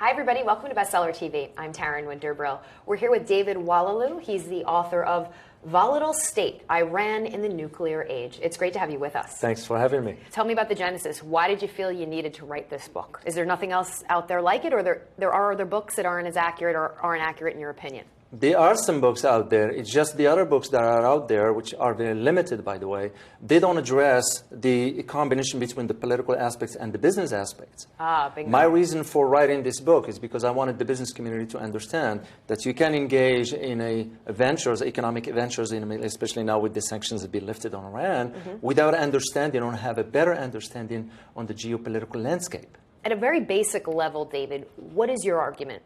Hi, everybody. Welcome to Bestseller TV. I'm Taryn Winterbrill. We're here with David Oualaalou. He's the author of Volatile State, Iran in the Nuclear Age. It's great to have you with us. Thanks for having me. Tell me about the genesis. Why did you feel you needed to write this book? Is there nothing else out there like it, or there are other books that aren't as accurate or aren't accurate in your opinion? There are some books out there. It's just the other books that are out there, which are very limited, by the way, they don't address the combination between the political aspects and the business aspects. Bingo. My reason for writing this book is because I wanted the business community to understand that you can engage in economic ventures, especially now with the sanctions that have been lifted on Iran, without understanding or have a better understanding on the geopolitical landscape. At a very basic level, David, what is your argument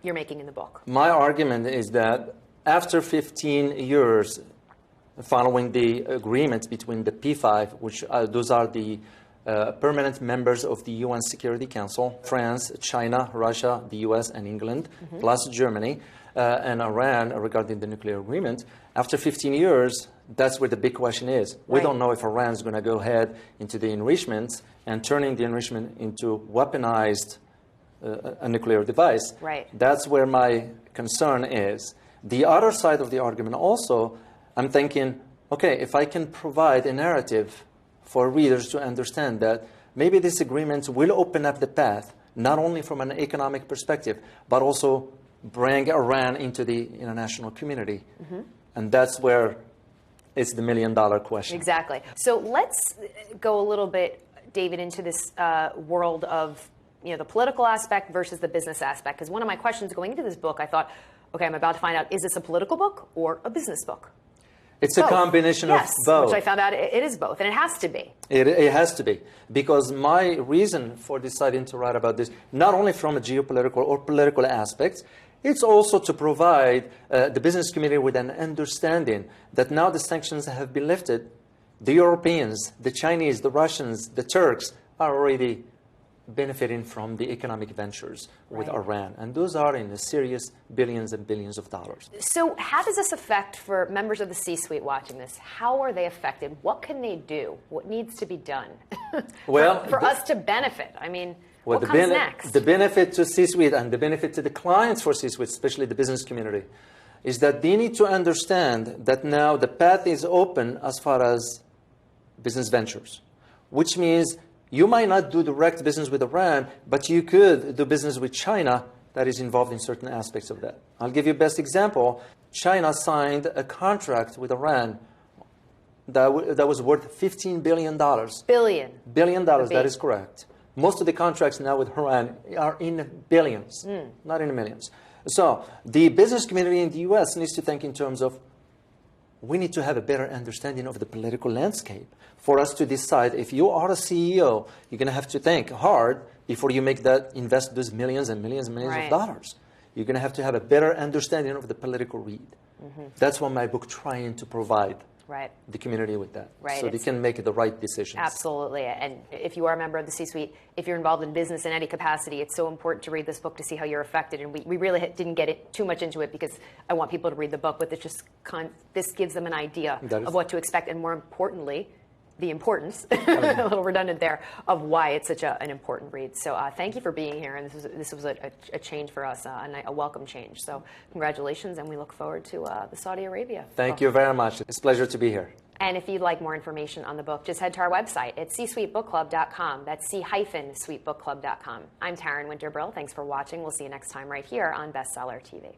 you're making in the book? My argument is that after 15 years following the agreement between the P5, which those are the permanent members of the UN Security Council, France, China, Russia, the US, and England, plus Germany, and Iran regarding the nuclear agreement, after 15 years, that's where the big question is. We don't know if Iran is going to go ahead into the enrichment and turning the enrichment into weaponized a nuclear device. That's where my concern is. The other side of the argument also, I'm thinking, okay, if I can provide a narrative for readers to understand that maybe this agreement will open up the path, not only from an economic perspective, but also bring Iran into the international community. And that's where it's the million-dollar question. Exactly. So let's go a little bit, David, into this world of the political aspect versus the business aspect. Because one of my questions going into this book, I thought, okay, I'm about to find out, is this a political book or a business book? It's both. A combination of both. Which I found out it is both, and it has to be. It has to be. Because my reason for deciding to write about this, not only from a geopolitical or political aspect, it's also to provide the business community with an understanding that now the sanctions have been lifted, the Europeans, the Chinese, the Russians, the Turks are already benefiting from the economic ventures with Iran. And those are in the serious billions and billions of dollars. So how does this affect, for members of the C-suite watching this, how are they affected? What can they do? What needs to be done for us to benefit? I mean, what comes next? The benefit to C-suite and the benefit to the clients for C-suite, especially the business community, is that they need to understand that now the path is open as far as business ventures, which means you might not do direct business with Iran, but you could do business with China that is involved in certain aspects of that. I'll give you a best example. China signed a contract with Iran that was worth $15 billion. Billion dollars, that is correct. Most of the contracts now with Iran are in billions, not in millions. So the business community in the US needs to think in terms of, we need to have a better understanding of the political landscape for us to decide if you are a CEO, you're going to have to think hard before you invest those millions and millions and millions of dollars. You're going to have a better understanding of the political read. That's what my book trying to provide the community with that, so they can make the right decisions. Absolutely. And if you are a member of the C-suite, if you're involved in business in any capacity, it's so important to read this book to see how you're affected. And we really didn't get too much into it because I want people to read the book, but this gives them an idea of what to expect, and more importantly, the importance, a little redundant there, of why it's such an important read. So thank you for being here, and this was a change for us, a welcome change. So congratulations, and we look forward to the Saudi Arabia. Thank you very much. It's a pleasure to be here. And if you'd like more information on the book, just head to our website at csuitebookclub.com. That's c-suitebookclub.com. I'm Taryn Winterbrill. Thanks for watching. We'll see you next time right here on Bestseller TV.